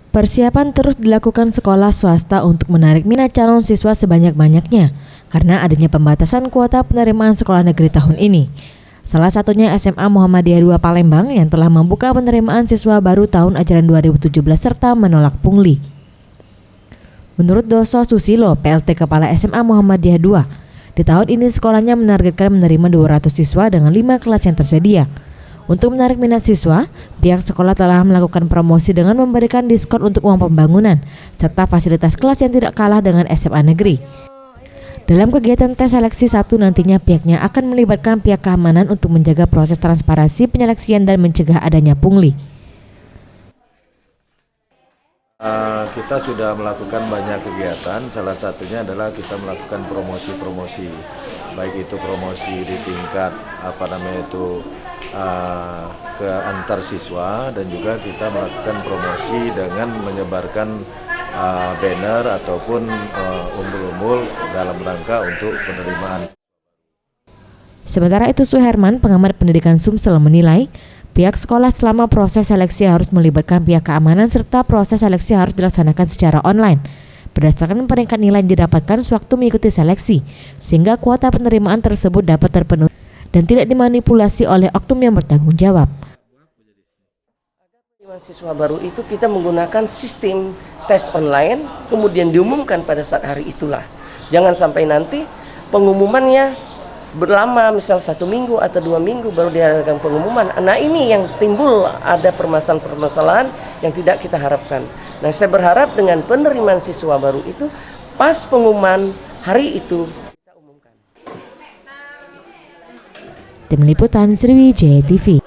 Persiapan terus dilakukan sekolah swasta untuk menarik minat calon siswa sebanyak-banyaknya karena adanya pembatasan kuota penerimaan sekolah negeri tahun ini. Salah satunya SMA Muhammadiyah 2 Palembang yang telah membuka penerimaan siswa baru tahun ajaran 2017 serta menolak pungli. Menurut Doso Susilo, PLT Kepala SMA Muhammadiyah 2, di tahun ini sekolahnya menargetkan menerima 200 siswa dengan 5 kelas yang tersedia. Untuk menarik minat siswa, pihak sekolah telah melakukan promosi dengan memberikan diskon untuk uang pembangunan, serta fasilitas kelas yang tidak kalah dengan SMA negeri. Dalam kegiatan tes seleksi 1 nantinya pihaknya akan melibatkan pihak keamanan untuk menjaga proses transparansi penyeleksian dan mencegah adanya pungli. Kita sudah melakukan banyak kegiatan, salah satunya adalah kita melakukan promosi-promosi, baik itu promosi di tingkat ke antar siswa, dan juga kita melakukan promosi dengan menyebarkan banner ataupun umbul-umbul dalam rangka untuk penerimaan. Sementara itu Suherman, pengamat pendidikan Sumsel, menilai pihak sekolah selama proses seleksi harus melibatkan pihak keamanan serta proses seleksi harus dilaksanakan secara online berdasarkan peringkat nilai yang didapatkan sewaktu mengikuti seleksi, sehingga kuota penerimaan tersebut dapat terpenuhi dan tidak dimanipulasi oleh oknum yang bertanggung jawab. Siswa baru itu kita menggunakan sistem tes online, kemudian diumumkan pada saat hari itulah. Jangan sampai nanti pengumumannya berlama, misal 1 minggu atau 2 minggu baru diadakan pengumuman. Nah, ini yang timbul ada permasalahan-permasalahan yang tidak kita harapkan. Nah, saya berharap dengan penerimaan siswa baru itu pas pengumuman hari itu kita umumkan. Tim Liputan Sriwijaya TV.